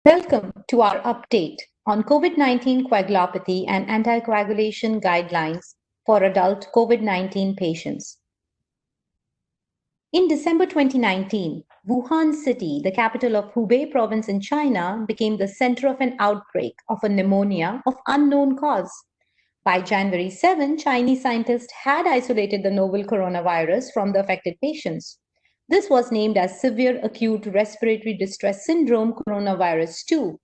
Welcome to our update on COVID-19 coagulopathy and anticoagulation guidelines for adult COVID-19 patients. In December 2019, Wuhan City, the capital of Hubei province in China, became the center of an outbreak of a pneumonia of unknown cause. By January 7, Chinese scientists had isolated the novel coronavirus from the affected patients. This was named as Severe Acute Respiratory Distress Syndrome Coronavirus 2.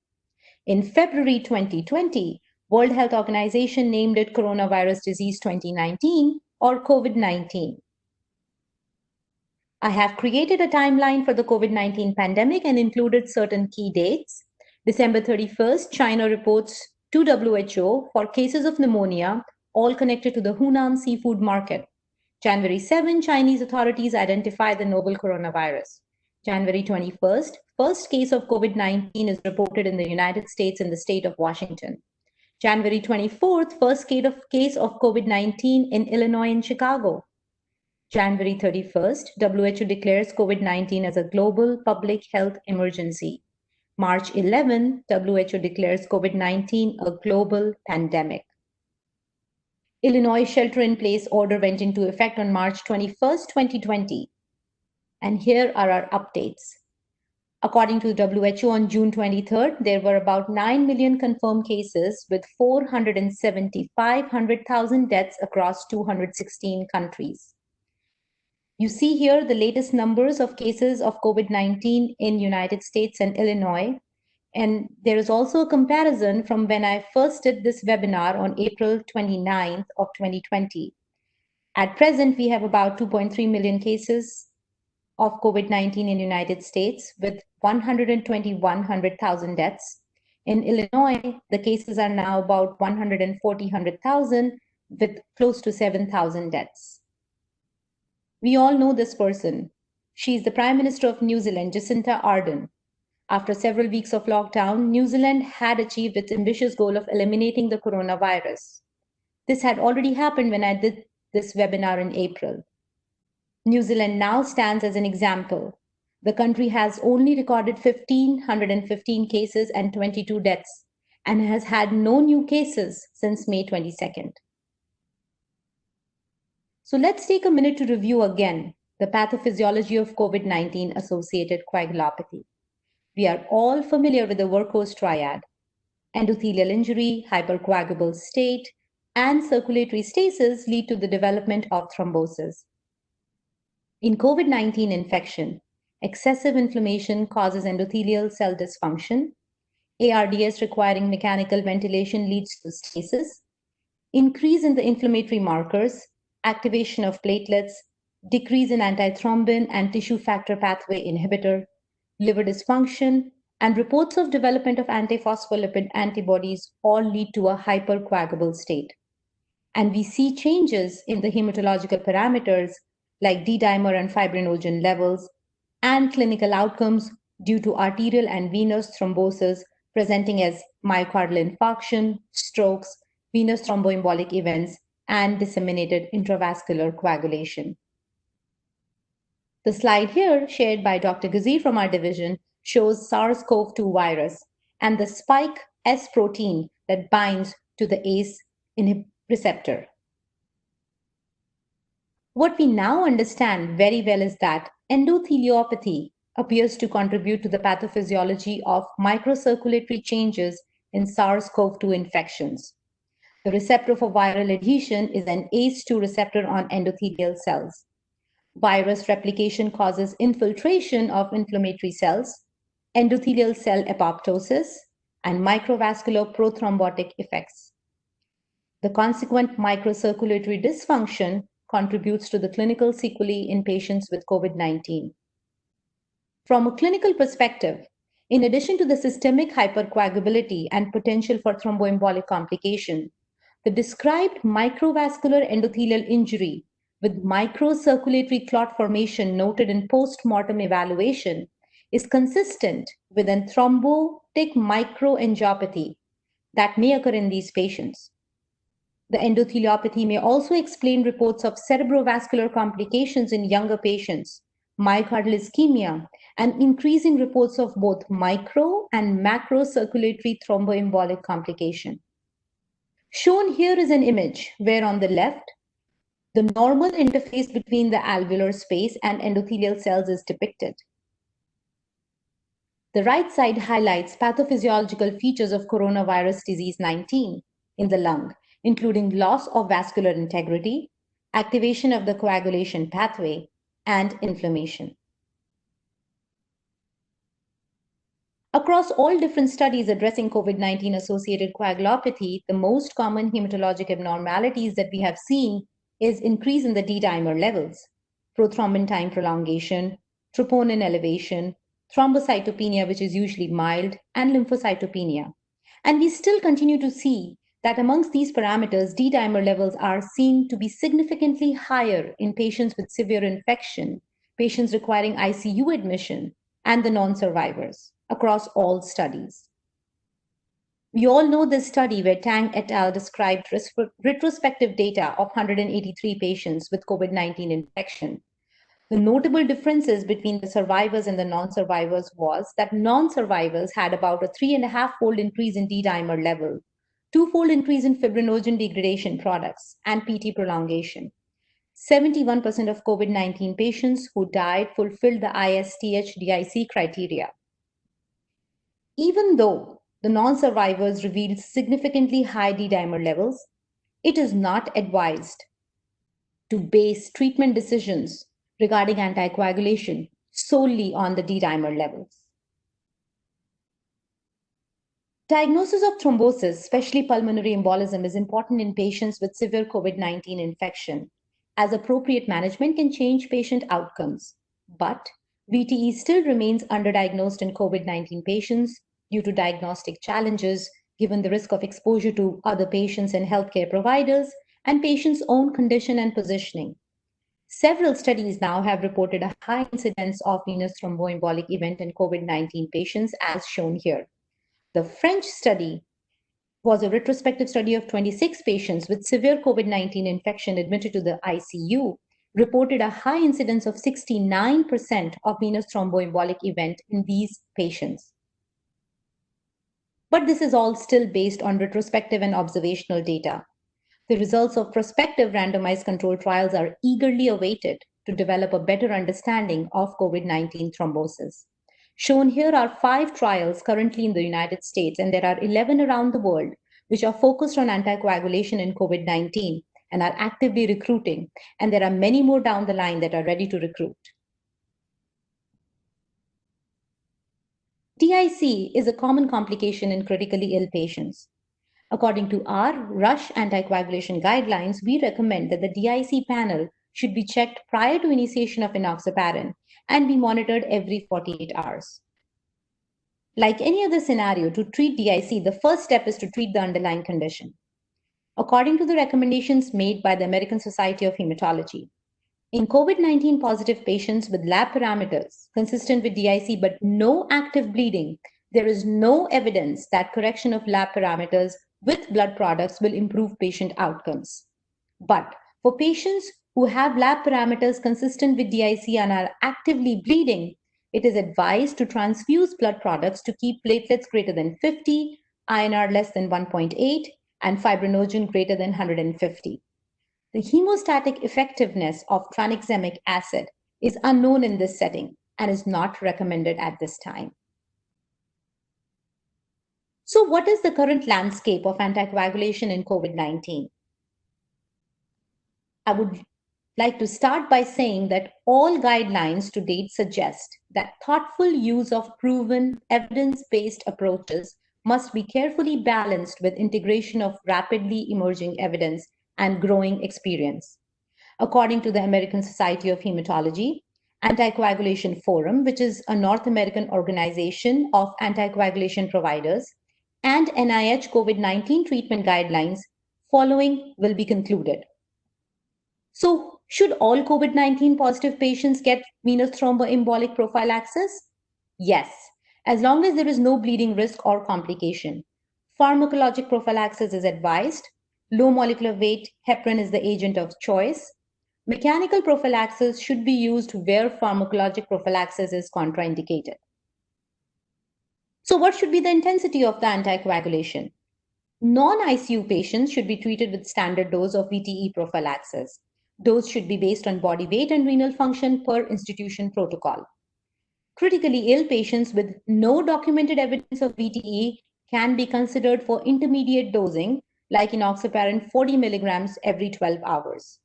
In February 2020, World Health Organization named it Coronavirus Disease 2019 or COVID-19. I have created a timeline for the COVID-19 pandemic and included certain key dates. December 31st, China reports to WHO for cases of pneumonia, all connected to the Hunan seafood market. January 7, Chinese authorities identify the novel coronavirus. January 21st, first case of COVID-19 is reported in the United States in the state of Washington. January 24th, first case of COVID-19 in Illinois and Chicago. January 31st, WHO declares COVID-19 as a global public health emergency. March 11, WHO declares COVID-19 a global pandemic. Illinois shelter-in-place order went into effect on March 21st, 2020. And here are our updates. According to the WHO, on June 23rd, there were about 9 million confirmed cases with 475,000 deaths across 216 countries. You see here the latest numbers of cases of COVID-19 in United States and Illinois. And there is also a comparison from when I first did this webinar on April 29th of 2020. At present, we have about 2.3 million cases of COVID-19 in the United States with 120,000 deaths. In Illinois, the cases are now about 140,000 with close to 7,000 deaths. We all know this person. She is the Prime Minister of New Zealand, Jacinda Ardern. After several weeks of lockdown, New Zealand had achieved its ambitious goal of eliminating the coronavirus. This had already happened when I did this webinar in April. New Zealand now stands as an example. The country has only recorded 1,515 cases and 22 deaths and has had no new cases since May 22nd. So let's take a minute to review again the pathophysiology of COVID-19 associated coagulopathy. We are all familiar with the Werkho's triad: endothelial injury, hypercoagulable state, and circulatory stasis lead to the development of thrombosis. In COVID-19 infection, excessive inflammation causes endothelial cell dysfunction. ARDS requiring mechanical ventilation leads to stasis. Increase in the inflammatory markers, activation of platelets, decrease in antithrombin and tissue factor pathway inhibitor, liver dysfunction, and reports of development of antiphospholipid antibodies all lead to a hypercoagulable state. And we see changes in the hematological parameters like D-dimer and fibrinogen levels and clinical outcomes due to arterial and venous thrombosis presenting as myocardial infarction, strokes, venous thromboembolic events, and disseminated intravascular coagulation. The slide here, shared by Dr. Gazir from our division, shows SARS-CoV-2 virus and the spike S protein that binds to the ACE receptor. What we now understand very well is that endotheliopathy appears to contribute to the pathophysiology of microcirculatory changes in SARS-CoV-2 infections. The receptor for viral adhesion is an ACE2 receptor on endothelial cells. Virus replication causes infiltration of inflammatory cells, endothelial cell apoptosis, and microvascular prothrombotic effects. The consequent microcirculatory dysfunction contributes to the clinical sequelae in patients with COVID-19. From a clinical perspective, in addition to the systemic hypercoagulability and potential for thromboembolic complication, the described microvascular endothelial injury with microcirculatory clot formation noted in post-mortem evaluation is consistent with a thrombotic microangiopathy that may occur in these patients. The endotheliopathy may also explain reports of cerebrovascular complications in younger patients myocardial ischemia, and increasing reports of both micro and macro circulatory thromboembolic complication. Shown here is an image where on the left, the normal interface between the alveolar space and endothelial cells is depicted. The right side highlights pathophysiological features of coronavirus disease 19 in the lung, including loss of vascular integrity, activation of the coagulation pathway, and inflammation. Across all different studies addressing COVID-19 associated coagulopathy, the most common hematologic abnormalities that we have seen is increase in the D-dimer levels, prothrombin time prolongation, troponin elevation, thrombocytopenia, which is usually mild, and lymphocytopenia. And we still continue to see that amongst these parameters, D-dimer levels are seen to be significantly higher in patients with severe infection, patients requiring ICU admission, and the non-survivors across all studies. We all know this study where Tang et al. Described retrospective data of 183 patients with COVID-19 infection. The notable differences between the survivors and the non-survivors was that non-survivors had about a 3.5-fold increase in D-dimer level, 2-fold increase in fibrinogen degradation products, and PT prolongation. 71% of COVID-19 patients who died fulfilled the ISTH-DIC criteria. Even though the non-survivors revealed significantly high D-dimer levels, it is not advised to base treatment decisions regarding anticoagulation solely on the D-dimer levels. Diagnosis of thrombosis, especially pulmonary embolism, is important in patients with severe COVID-19 infection, as appropriate management can change patient outcomes. But VTE still remains underdiagnosed in COVID-19 patients due to diagnostic challenges, given the risk of exposure to other patients and healthcare providers, and patients' own condition and positioning. Several studies now have reported a high incidence of venous thromboembolic event in COVID-19 patients, as shown here. The French study was a retrospective study of 26 patients with severe COVID-19 infection admitted to the ICU, reported a high incidence of 69% of venous thromboembolic event in these patients. But this is all still based on retrospective and observational data. The results of prospective randomized controlled trials are eagerly awaited to develop a better understanding of COVID-19 thrombosis. Shown here are 5 trials currently in the United States, and there are 11 around the world, which are focused on anticoagulation in COVID-19 and are actively recruiting. And there are many more down the line that are ready to recruit. DIC is a common complication in critically ill patients. According to our RUSH anticoagulation guidelines, we recommend that the DIC panel should be checked prior to initiation of enoxaparin and be monitored every 48 hours. Like any other scenario, to treat DIC, the first step is to treat the underlying condition. According to the recommendations made by the American Society of Hematology, in COVID-19 positive patients with lab parameters consistent with DIC but no active bleeding, there is no evidence that correction of lab parameters with blood products will improve patient outcomes. But for patients who have lab parameters consistent with DIC and are actively bleeding, it is advised to transfuse blood products to keep platelets greater than 50, INR less than 1.8, and fibrinogen greater than 150. The hemostatic effectiveness of tranexamic acid is unknown in this setting and is not recommended at this time. So what is the current landscape of anticoagulation in COVID-19? I would like to start by saying that all guidelines to date suggest that thoughtful use of proven evidence-based approaches must be carefully balanced with integration of rapidly emerging evidence and growing experience. According to the American Society of Hematology, Anticoagulation Forum, which is a North American organization of anticoagulation providers, and NIH COVID-19 treatment guidelines, following will be concluded. So, should all COVID-19 positive patients get venous thromboembolic prophylaxis? Yes, as long as there is no bleeding risk or complication. Pharmacologic prophylaxis is advised. Low molecular weight heparin is the agent of choice. Mechanical prophylaxis should be used where pharmacologic prophylaxis is contraindicated. So what should be the intensity of the anticoagulation? Non-ICU patients should be treated with standard dose of VTE prophylaxis. Dose should be based on body weight and renal function per institution protocol. Critically ill patients with no documented evidence of VTE can be considered for intermediate dosing, like enoxaparin 40 milligrams every 12 hours.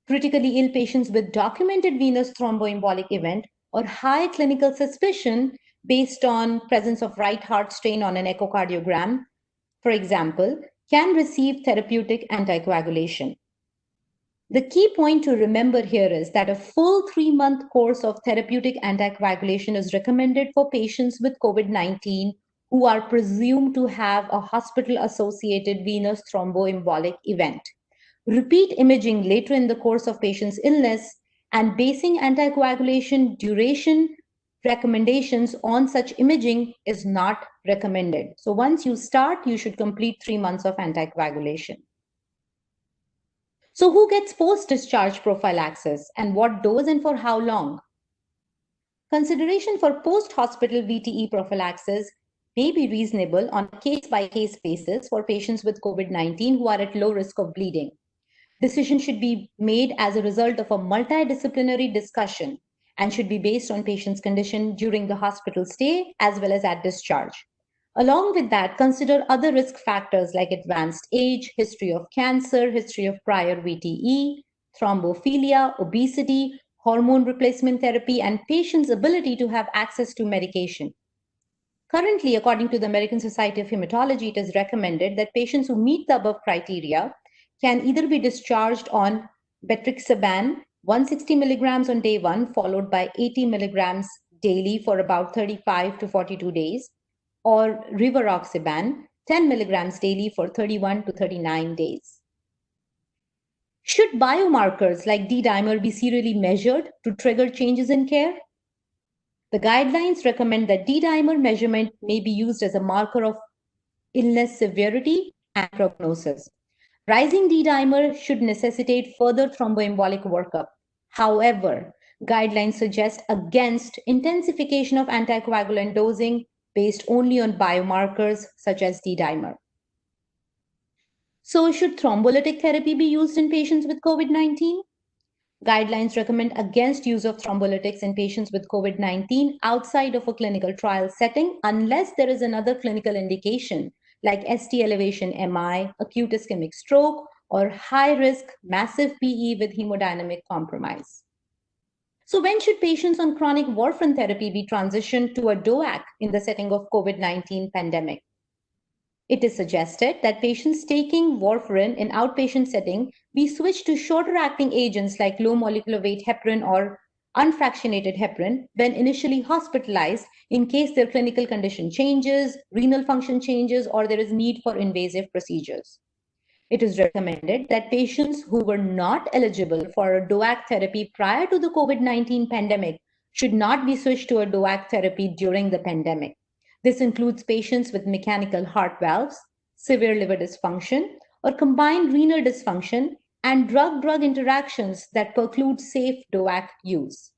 Critically ill patients with documented venous thromboembolic event or high clinical suspicion based on presence of right heart strain on an echocardiogram, for example, can receive therapeutic anticoagulation. The key point to remember here is that a full 3-month course of therapeutic anticoagulation is recommended for patients with COVID-19 who are presumed to have a hospital-associated venous thromboembolic event. Repeat imaging later in the course of patient's illness and basing anticoagulation duration recommendations on such imaging is not recommended. So once you start, you should complete 3 months of anticoagulation. So who gets post-discharge prophylaxis and what dose and for how long? Consideration for post-hospital VTE prophylaxis may be reasonable on a case-by-case basis for patients with COVID-19 who are at low risk of bleeding. Decision should be made as a result of a multidisciplinary discussion and should be based on patient's condition during the hospital stay as well as at discharge. Along with that, consider other risk factors like advanced age, history of cancer, history of prior VTE, thrombophilia, obesity, hormone replacement therapy, and patient's ability to have access to medication. Currently, according to the American Society of Hematology, it is recommended that patients who meet the above criteria can either be discharged on betrixaban 160 milligrams on day 1, followed by 80 milligrams daily for about 35 to 42 days, or rivaroxaban 10 milligrams daily for 31 to 39 days. Should biomarkers like D-dimer be serially measured to trigger changes in care? The guidelines recommend that D-dimer measurement may be used as a marker of illness severity and prognosis. Rising D-dimer should necessitate further thromboembolic workup. However, guidelines suggest against intensification of anticoagulant dosing based only on biomarkers such as D-dimer. So should thrombolytic therapy be used in patients with COVID-19? Guidelines recommend against use of thrombolytics in patients with COVID-19 outside of a clinical trial setting unless there is another clinical indication like ST elevation MI, acute ischemic stroke, or high-risk massive PE with hemodynamic compromise. So when should patients on chronic warfarin therapy be transitioned to a DOAC in the setting of COVID-19 pandemic? It is suggested that patients taking warfarin in outpatient setting be switched to shorter acting agents like low molecular weight heparin or unfractionated heparin when initially hospitalized in case their clinical condition changes, renal function changes, or there is need for invasive procedures. It is recommended that patients who were not eligible for a DOAC therapy prior to the COVID-19 pandemic should not be switched to a DOAC therapy during the pandemic. This includes patients with mechanical heart valves, severe liver dysfunction, or combined renal dysfunction, and drug-drug interactions that preclude safe DOAC use.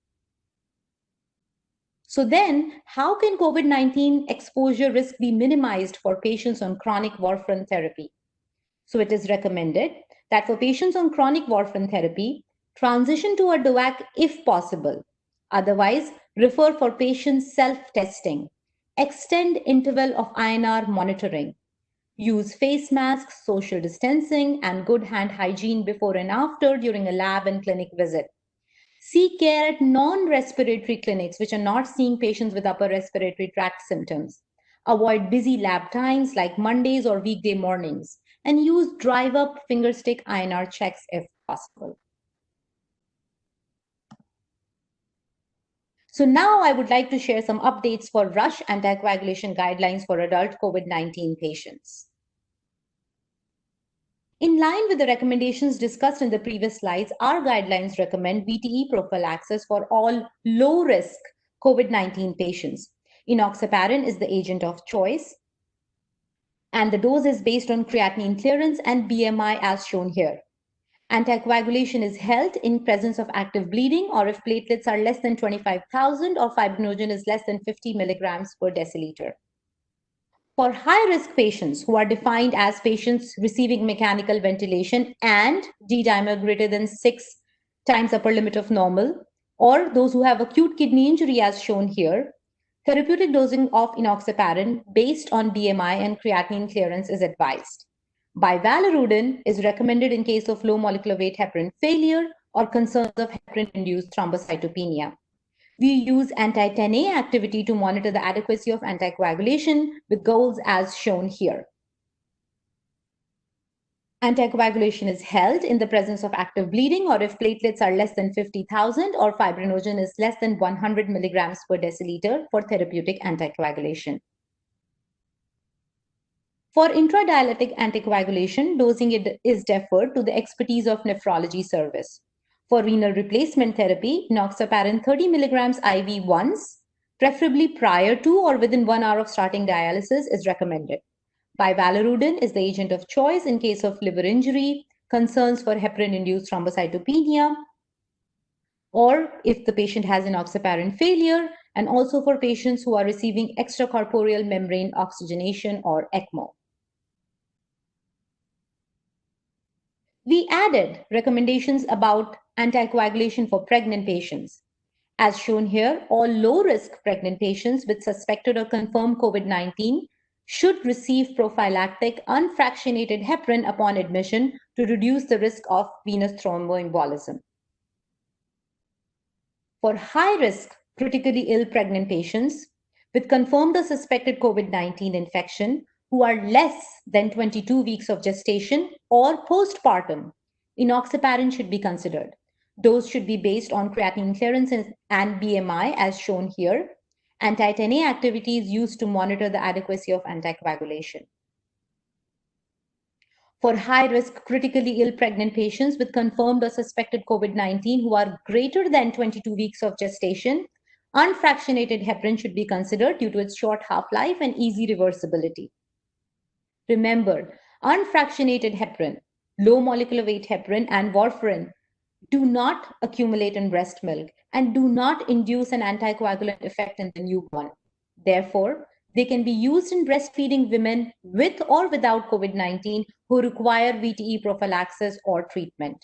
So then, how can COVID-19 exposure risk be minimized for patients on chronic warfarin therapy? So it is recommended that for patients on chronic warfarin therapy, transition to a DOAC if possible. Otherwise, refer for patient self-testing. Extend interval of INR monitoring. Use face masks, social distancing, and good hand hygiene before and after during a lab and clinic visit. Seek care at non-respiratory clinics which are not seeing patients with upper respiratory tract symptoms. Avoid busy lab times like Mondays or weekday mornings, and use drive-up fingerstick INR checks if possible. So now I would like to share some updates for rush anticoagulation guidelines for adult COVID-19 patients. In line with the recommendations discussed in the previous slides, our guidelines recommend VTE prophylaxis for all low-risk COVID-19 patients. Enoxaparin is the agent of choice, and the dose is based on creatinine clearance and BMI as shown here. Anticoagulation is held in presence of active bleeding or if platelets are less than 25,000 or fibrinogen is less than 50 milligrams per deciliter. For high-risk patients who are defined as patients receiving mechanical ventilation and D-dimer greater than 6 times upper limit of normal, or those who have acute kidney injury as shown here, therapeutic dosing of enoxaparin based on BMI and creatinine clearance is advised. Bivalirudin is recommended in case of low molecular weight heparin failure or concerns of heparin-induced thrombocytopenia. We use anti-10A activity to monitor the adequacy of anticoagulation with goals as shown here. Anticoagulation is held in the presence of active bleeding or if platelets are less than 50,000 or fibrinogen is less than 100 milligrams per deciliter for therapeutic anticoagulation. For intradialytic anticoagulation, dosing is deferred to the expertise of nephrology service. For renal replacement therapy, enoxaparin 30 milligrams IV once, preferably prior to or within 1 hour of starting dialysis, is recommended. Bivalirudin is the agent of choice in case of liver injury, concerns for heparin-induced thrombocytopenia, or if the patient has enoxaparin failure, and also for patients who are receiving extracorporeal membrane oxygenation or ECMO. We added recommendations about anticoagulation for pregnant patients. As shown here, all low-risk pregnant patients with suspected or confirmed COVID-19 should receive prophylactic unfractionated heparin upon admission to reduce the risk of venous thromboembolism. For high-risk, critically ill pregnant patients with confirmed or suspected COVID-19 infection who are less than 22 weeks of gestation or postpartum, enoxaparin should be considered. Dose should be based on creatinine clearance and BMI as shown here. Anti-10A activity is used to monitor the adequacy of anticoagulation. For high-risk, critically ill pregnant patients with confirmed or suspected COVID-19 who are greater than 22 weeks of gestation, unfractionated heparin should be considered due to its short half-life and easy reversibility. Remember, unfractionated heparin, low molecular weight heparin, and warfarin do not accumulate in breast milk and do not induce an anticoagulant effect in the newborn. Therefore, they can be used in breastfeeding women with or without COVID-19 who require VTE prophylaxis or treatment.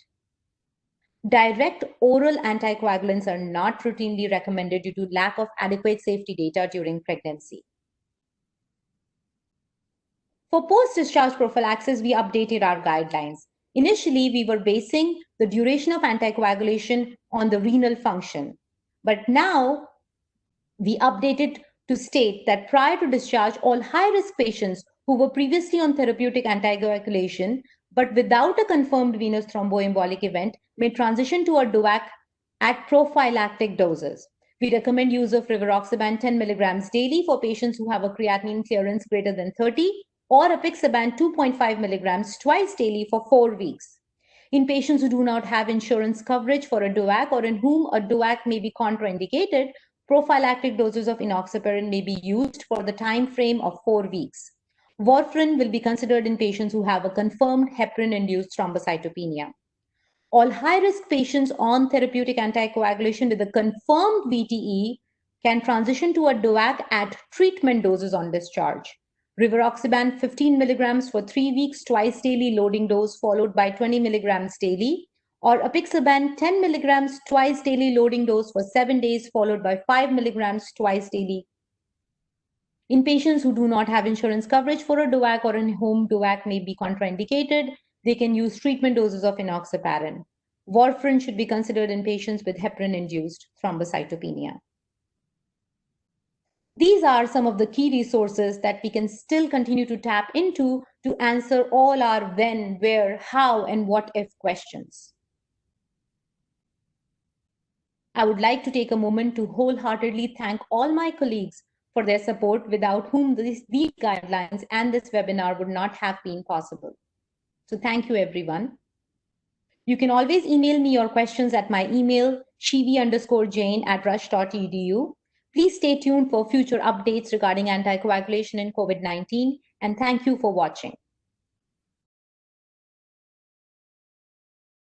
Direct oral anticoagulants are not routinely recommended due to lack of adequate safety data during pregnancy. For post-discharge prophylaxis, we updated our guidelines. Initially, we were basing the duration of anticoagulation on the renal function. But now, we updated to state that prior to discharge, all high-risk patients who were previously on therapeutic anticoagulation but without a confirmed venous thromboembolic event may transition to a DOAC at prophylactic doses. We recommend use of rivaroxaban 10 milligrams daily for patients who have a creatinine clearance greater than 30 or apixaban 2.5 milligrams twice daily for 4 weeks. In patients who do not have insurance coverage for a DOAC or in whom a DOAC may be contraindicated, prophylactic doses of enoxaparin may be used for the time frame of 4 weeks. Warfarin will be considered in patients who have a confirmed heparin-induced thrombocytopenia. All high-risk patients on therapeutic anticoagulation with a confirmed VTE can transition to a DOAC at treatment doses on discharge. Rivaroxaban 15 milligrams for 3 weeks twice daily loading dose followed by 20 milligrams daily, or apixaban 10 milligrams twice daily loading dose for 7 days followed by 5 milligrams twice daily. In patients who do not have insurance coverage for a DOAC or in whom DOAC may be contraindicated, they can use treatment doses of enoxaparin. Warfarin should be considered in patients with heparin-induced thrombocytopenia. These are some of the key resources that we can still continue to tap into to answer all our when, where, how, and what if questions. I would like to take a moment to wholeheartedly thank all my colleagues for their support, without whom these guidelines and this webinar would not have been possible. So thank you, everyone. You can always email me your questions at my email, shivi_jain@rush.edu. Please stay tuned for future updates regarding anticoagulation in COVID-19, and thank you for watching.